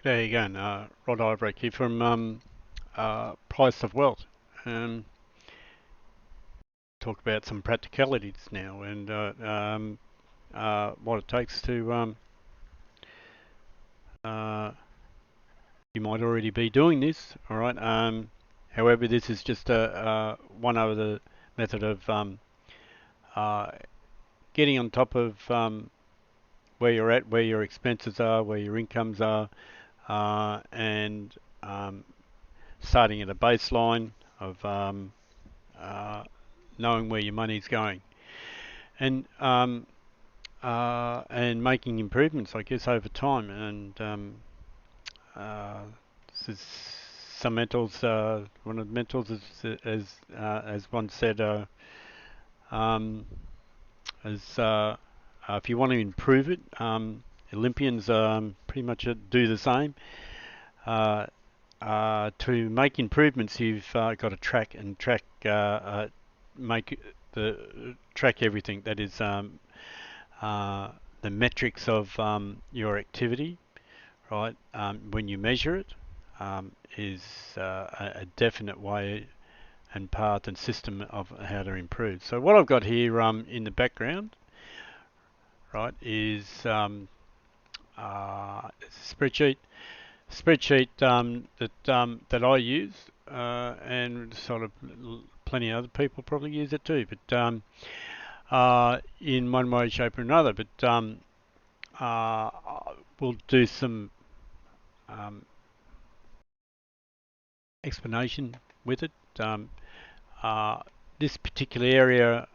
There you go. Rod Ibrek here from Price of Wealth. Talk about some practicalities now and what it takes to. You might already be doing this, all right. However, this is just one other method of uh, getting on top of where you're at, where your expenses are, where your incomes are, and starting at a baseline of knowing where your money's going, and making improvements, I guess, over time. And uh, this is some mentors. One of the mentors as one said, as if you want to improve it, Olympians pretty much do the same. To make improvements, you've got to make track everything. That is the metrics of your activity, right? When you measure it, is a definite way and path and system of how to improve. So what I've got here in the background, right, is it's a spreadsheet that I use, and sort of plenty of other people probably use it too, but in one way, shape, or another. But uh, we'll do some um, explanation with it. Uh, this particular area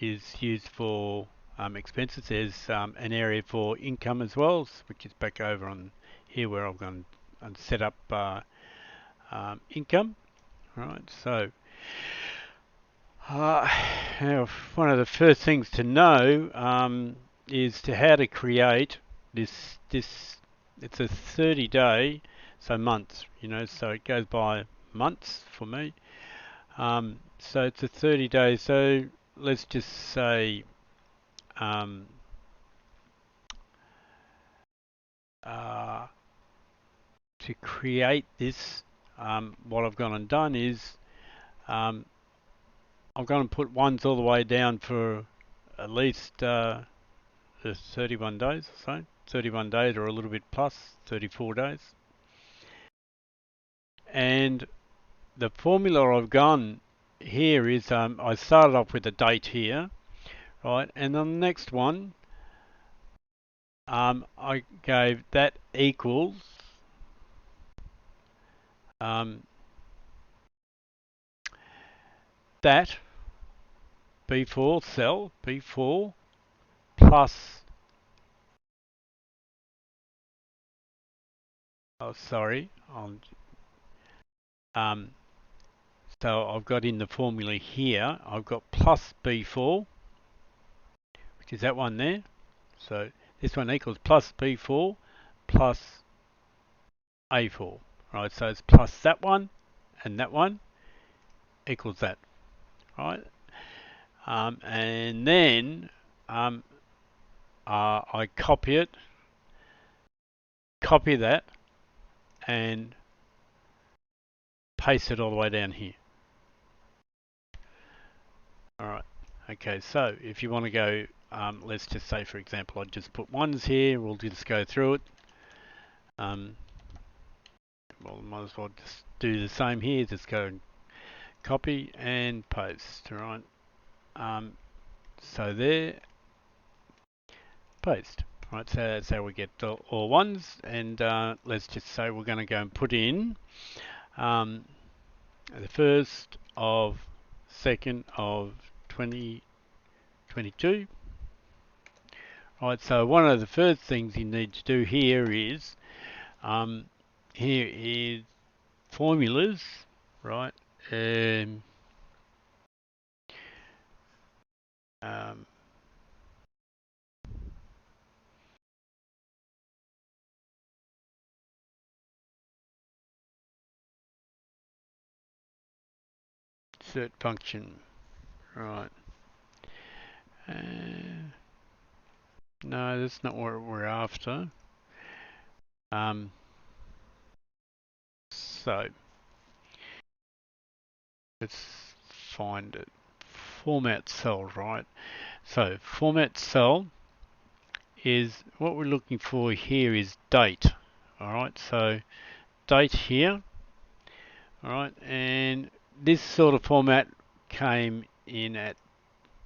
is used for expenses. There's an area for income as well, which is back over on here where I've gone and set up income. Right, so now one of the first things to know is how to create this. It's a 30-day, so months, so it goes by months for me. So it's a 30 days. So let's just say um, to create this, what I've gone and done is um, I've gone and put ones all the way down for at least the 31 days or so, 31 days or a little bit plus, 34 days. And the formula I've gone here is I started off with a date here, right? And on the next one, I gave that equals that B4 cell B4 plus sorry um, so I've got in the formula here, I've got plus B4, which is that one there. So this one equals plus B4 plus A4, right? So it's plus that one and that one equals that, right? And then I copy that, and paste it all the way down here. All right. Okay. So if you want to go, let's just say, for example, I just put ones here. We'll just go through it. Well, might as well just do the same here. Just go and copy and paste. All right. So there, paste. Right. So that's how we get all ones. And let's just say we're going to go and put in the 1st of 2nd of 2022. Right, so one of the first things you need to do here is formulas, right? Um, Insert function, right? No, that's not what we're after. So let's find it. Format cell, right? So format cell is what we're looking for here is date. All right, so date here. All right, and this sort of format came in at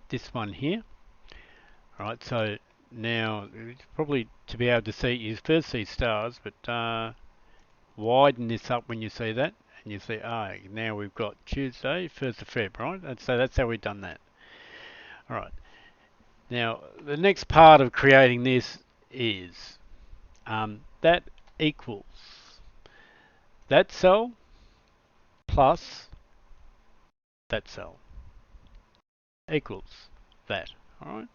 this one here. All right, so now probably to be able to see, you first see stars, but widen this up when you see that, and you see, now we've got Tuesday, 1st of Feb, right? And so that's how we've done that. All right. Now, the next part of creating this is that equals that cell plus that cell equals that. All right.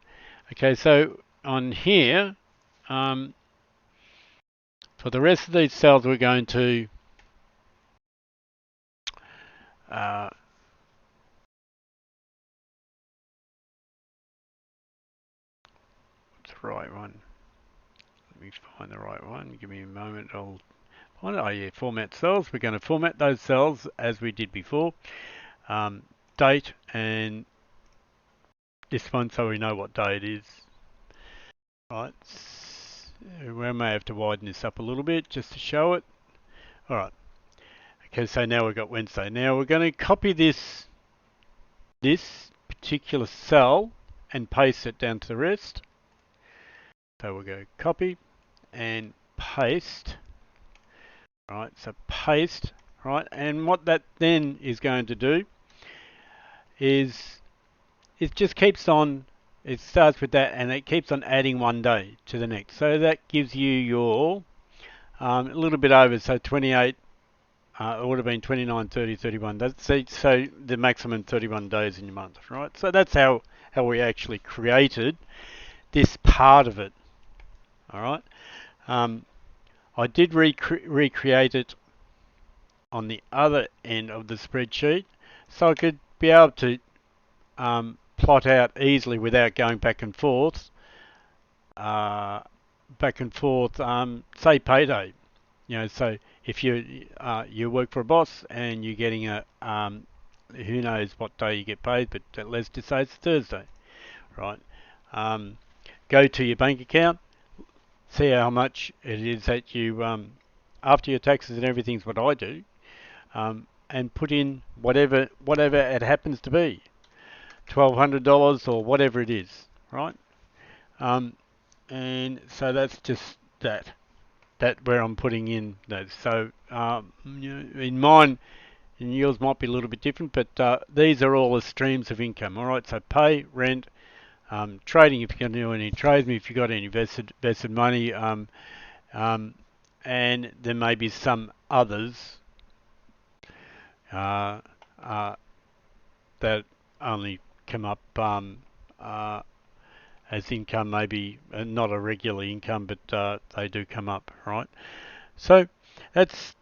Okay, so on here, for the rest of these cells, we're going to uh, what's the right one? Let me find the right one. Give me a moment. I'll find it. Oh yeah, format cells. We're going to format those cells as we did before. Date and this one, so we know what day it is. Right. We may have to widen this up a little bit just to show it. All right. Okay, so now we've got Wednesday. Now we're going to copy this particular cell and paste it down to the rest. So we'll go copy and paste. Right, so paste, right, and what that then is going to do is it just keeps on, it starts with that and it keeps on adding one day to the next. So that gives you your a little bit over, so 28, it would have been 29, 30, 31. So the maximum 31 days in your month, right? So that's how we actually created this part of it, all right? I did recreate it on the other end of the spreadsheet so I could be able to plot out easily without going back and forth, say payday. You know, so if you work for a boss and you're getting who knows what day you get paid, but let's just say it's Thursday, right? Go to your bank account, see how much it is that you, after your taxes and everything's what I do, and put in whatever it happens to be, $1,200 or whatever it is, right? And so that's just that where I'm putting in those. So in mine, and yours might be a little bit different, but these are all the streams of income. All right, so pay, rent, trading if you're going to do any trades, if you've got any vested money, and there may be some others that only come up as income, maybe not a regular income, but they do come up, right? So that's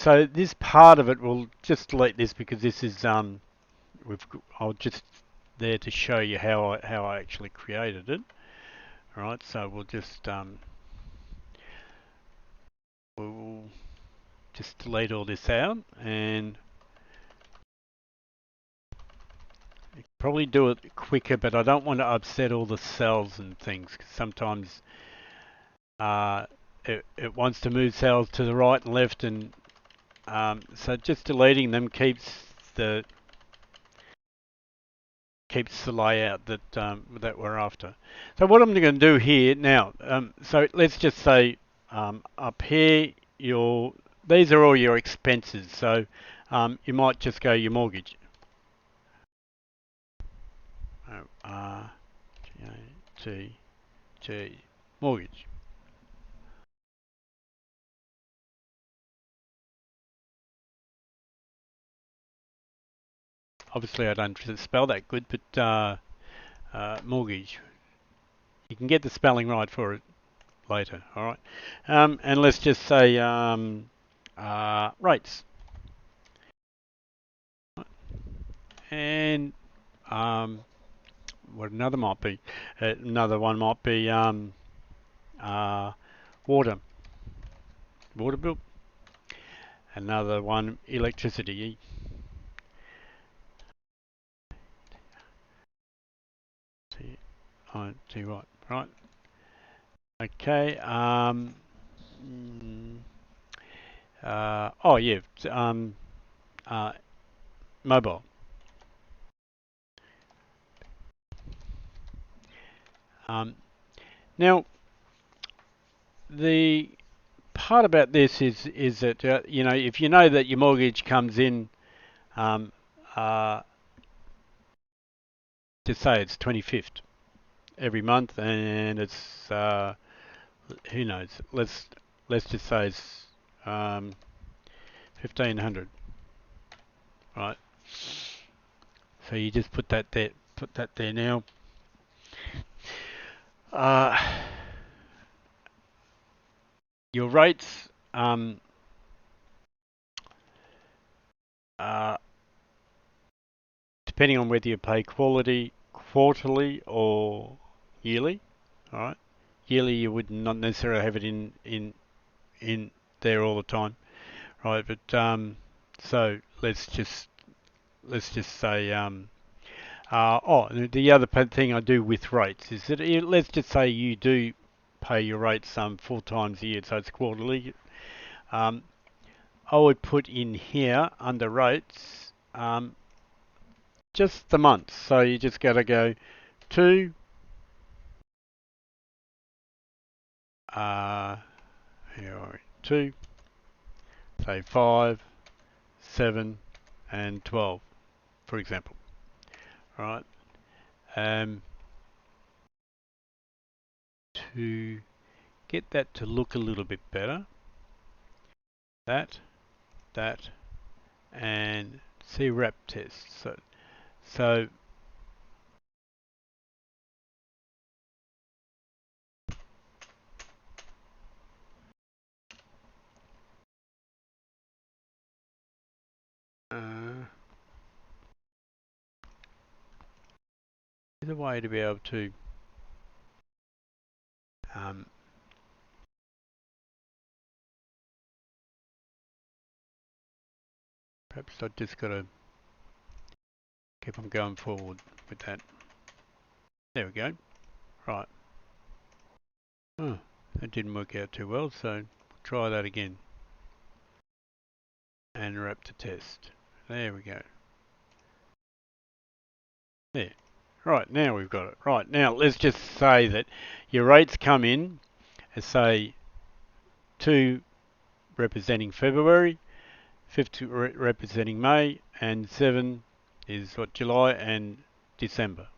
this part of it. We'll just delete this because this is I'll just there to show you how I actually created it. All right, so we'll just delete all this out, and probably do it quicker, but I don't want to upset all the cells and things, because sometimes it wants to move cells to the right and left, and so just deleting them keeps the layout that we're after. So what I'm going to do here now, so let's just say up here, these are all your expenses. So you might just go your mortgage. G mortgage. Obviously, I don't spell that good, but mortgage. You can get the spelling right for it later. All right, and let's just say rates, and what another one might be water. water bill. Another one, electricity. See what, right? Okay. Oh yeah. Mobile. Now, the part about this is that you know, if you know that your mortgage comes in, um, uh, just say it's 25th every month, and it's who knows? Let's just say it's 1500, right? So you just put that there. Put that there now. Your rates. Depending on whether you pay quarterly or yearly, all right. Yearly you would not necessarily have it in there all the time, right? But so let's just say the other thing I do with rates is that let's just say you do pay your rates 4 times a year, so it's quarterly. I would put in here under rates just the month. So you just got to go to here are we, 2, say 5, 7, and 12, for example. All right. To get that to look a little bit better, that, and CRAP test. So there's a way to be able to perhaps I just got to keep on going forward with that. There we go. Right. Oh, that didn't work out too well, so try that again. And wrap the test. There we go. There. Right, now we've got it. Right, now let's just say that your rates come in as, say, 2 representing February, 5 representing May, and 7 is what, July and December.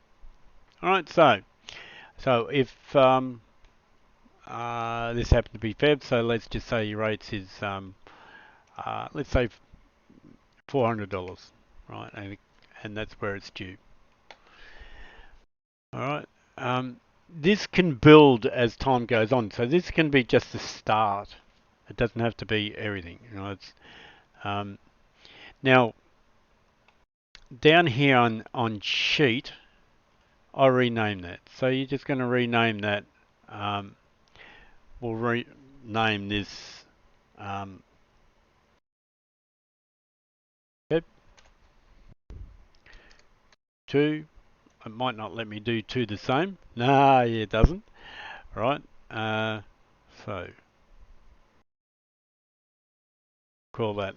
Alright, so if this happened to be Feb, so let's just say your rates is, let's say $400, right, and that's where it's due. Alright, this can build as time goes on, so this can be just the start. It doesn't have to be everything. You know, it's now down here on sheet, I rename that. So you're just going to rename that. We'll rename this Feb 2. It might not let me do 2 the same. Nah, yeah, it doesn't. Right. So call that.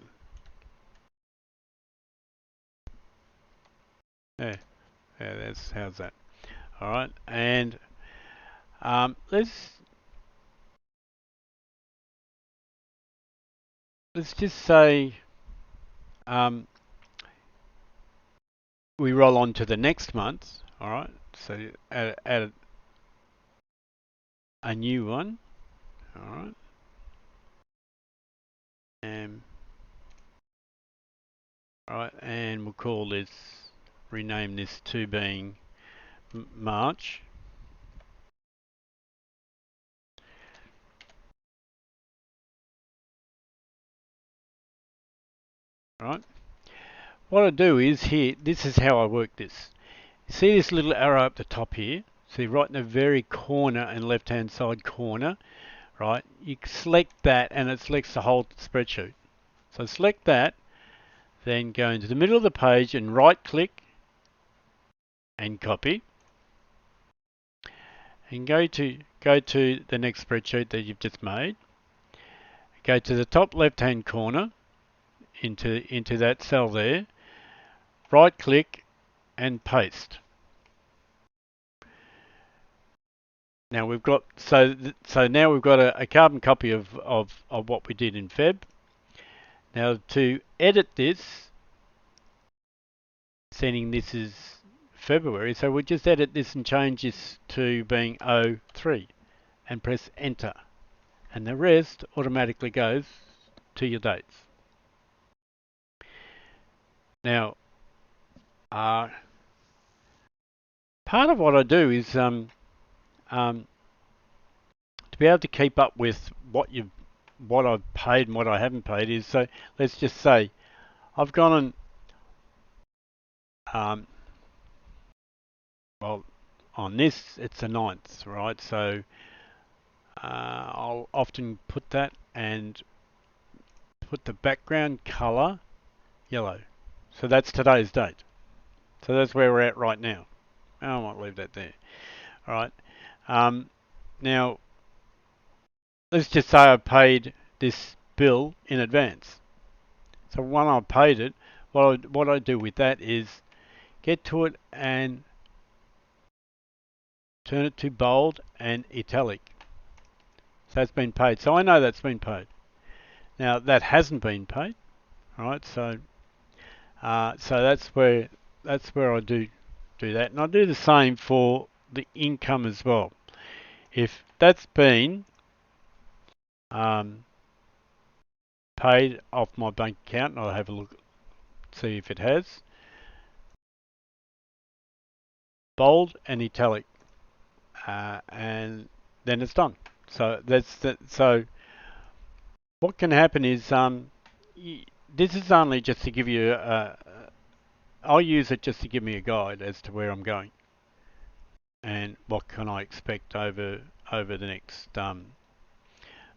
Yeah, how's that? All right, and let's just say we roll on to the next month. All right, so add a new one. All right, and we'll call this, rename this to being March. All right. What I do is here, this is how I work this. See this little arrow up the top here? See right in the very corner and left hand side corner, right? You select that and it selects the whole spreadsheet. So select that, then go into the middle of the page and right click and copy, and go to the next spreadsheet that you've just made. Go to the top left hand corner into that cell there, right click and paste. Now we've got so now we've got a carbon copy of what we did in Feb. Now to edit this, saying this is February, so we'll just edit this and change this to being 03 and press enter, and the rest automatically goes to your dates. Now part of what I do is to be able to keep up with what I've paid and what I haven't paid is, so let's just say I've gone and well, on this it's the 9th, right? So I'll often put that and put the background color yellow. So that's today's date. So that's where we're at right now. I might leave that there. All right. Now, let's just say I paid this bill in advance. So when I paid it, what I do with that is get to it and turn it to bold and italic. So that's been paid. So I know that's been paid. Now that hasn't been paid, right? So that's where I do that, and I do the same for the income as well. If that's been paid off my bank account, and I'll have a look, see if it has. Bold and italic, and then it's done. So that's that. So what can happen is this is only just to give you I'll use it just to give me a guide as to where I'm going and what can I expect over the next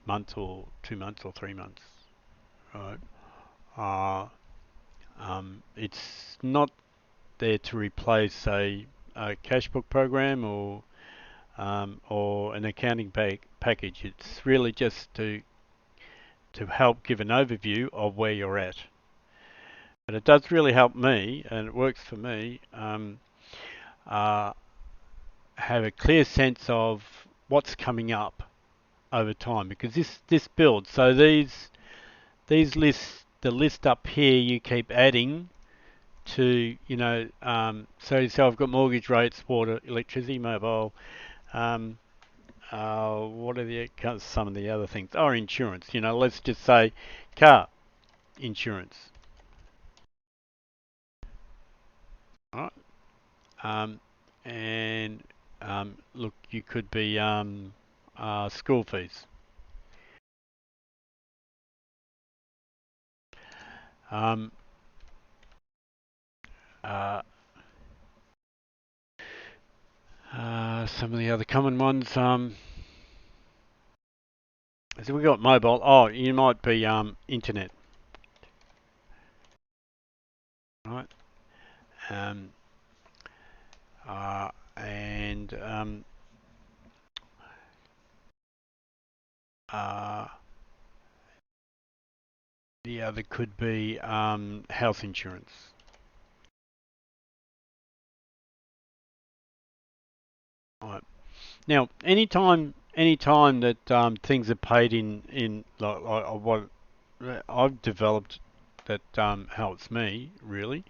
month or 2 months or 3 months, right? It's not there to replace a cash book program or an accounting package. It's really just to help give an overview of where you're at. But it does really help me, and it works for me, have a clear sense of what's coming up over time, because this builds. So these lists, the list up here, you keep adding to, so I've got mortgage rates, water, electricity, mobile. What are some of the other things? Oh, insurance. Let's just say car insurance. All right. And look, you could be school fees. Um, uh, some of the other common ones. So we got mobile. Oh, you might be internet, right? Um, and the other could be health insurance. Right. Now, anytime that things are paid in like what I've developed that helps me really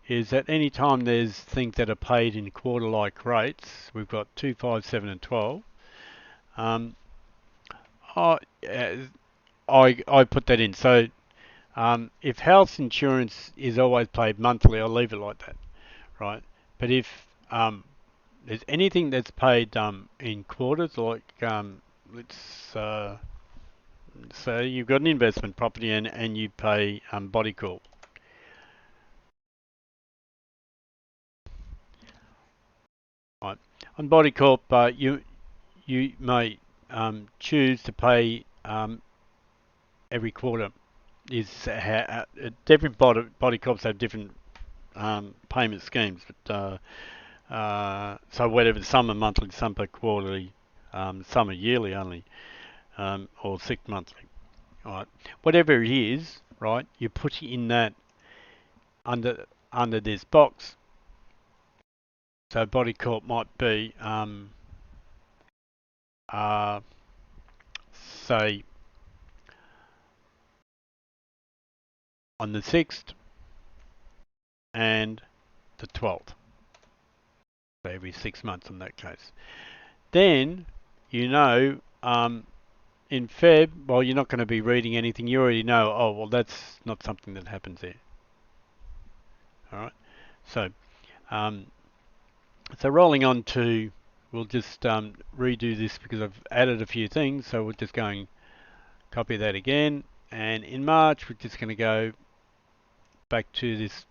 is that any time there's things that are paid in quarter-like rates, we've got 2, 5, 7, and 12. Um, I, I put that in. So if health insurance is always paid monthly, I'll leave it like that, right? But if there's anything that's paid in quarters, like let's say you've got an investment property and you pay Body Corp. Right. On Body Corp, you may choose to pay every quarter. Is how, different body corps have different payment schemes, but so whatever, some are monthly, some are quarterly, some are yearly only, or 6 monthly. Right, whatever it is, right, you put in that under this box. So body corp might be say on the 6th and the 12th. So every 6 months in that case. Then, you know, in Feb, well, you're not going to be reading anything. You already know, oh, well, that's not something that happens there. All right. So, so rolling on to, we'll just redo this because I've added a few things. So we're just going copy that again. And in March, we're just going to go back to this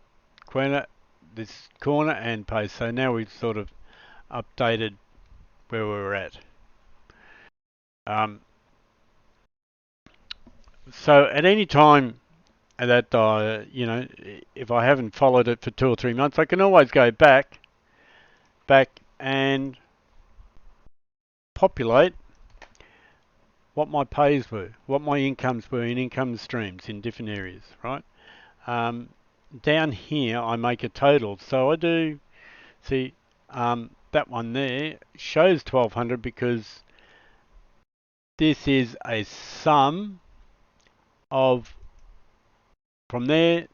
corner and paste. So now we've sort of updated where we were at. So at any time that you know, if I haven't followed it for 2 or 3 months, I can always go back and populate what my pays were, what my incomes were in income streams in different areas, right? Down here, I make a total. So I do, see, that one there shows 1200 because this is a sum of, from there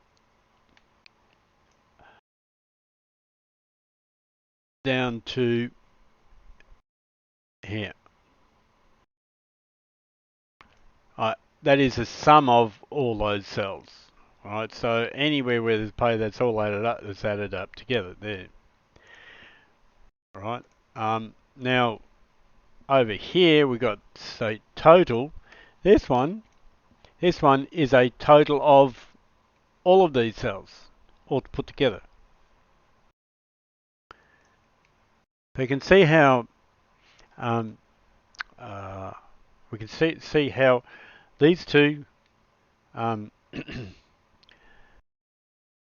down to here. That is a sum of all those cells. Right, so anywhere where there's pay, that's all added up. That's added up together there. Right. Now over here we got say total. This one is a total of all of these cells, all put together. So you can see how we can see how these two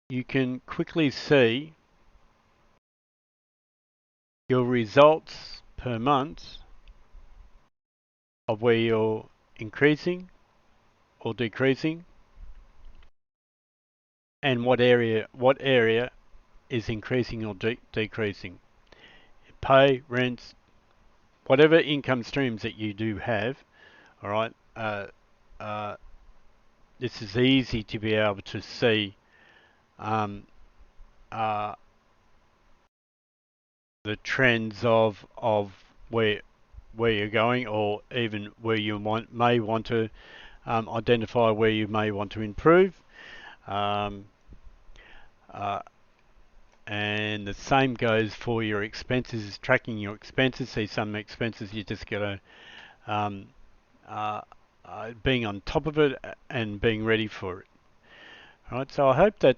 you can quickly see your results per month of where you're increasing or decreasing and what area is increasing or decreasing. Pay, rents, whatever income streams that you do have, all right, this is easy to be able to see the trends of where you're going, or even where you may want to identify where you may want to improve. And the same goes for your expenses, tracking your expenses. See, some expenses you just got to being on top of it and being ready for it. All right, so I hope that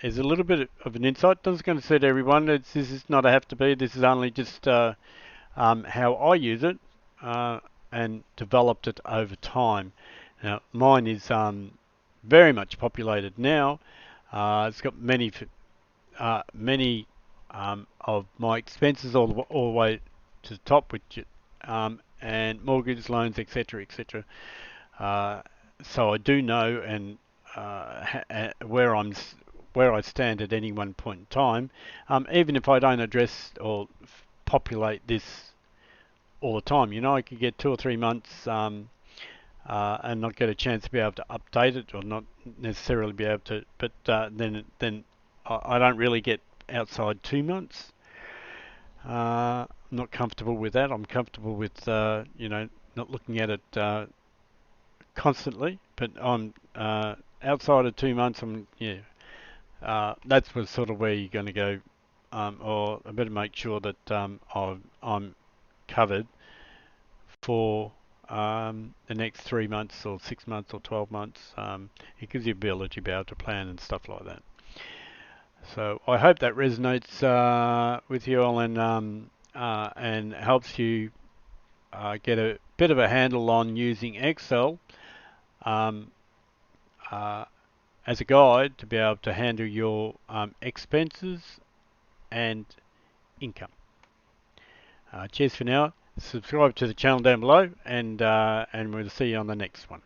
is a little bit of an insight. This is going to suit everyone. This is not a have to be. This is only just how I use it and developed it over time. Now, mine is very much populated now. It's got many of my expenses all the way to the top, which and mortgage loans, etc., etc. So I do know and where I stand at any one point in time, even if I don't address or populate this all the time. You know, I could get 2 or 3 months and not get a chance to be able to update it, or not necessarily be able to. But then I don't really get outside 2 months. I'm not comfortable with that. I'm comfortable with you know, not looking at it constantly. But I'm outside of 2 months. That's sort of where you're going to go, or I better make sure that I'm covered for the next 3 months or 6 months or 12 months. It gives you the ability to be able to plan and stuff like that. So I hope that resonates with you all and helps you get a bit of a handle on using Excel um, as a guide to be able to handle your expenses and income. Cheers for now. Subscribe to the channel down below, and we'll see you on the next one.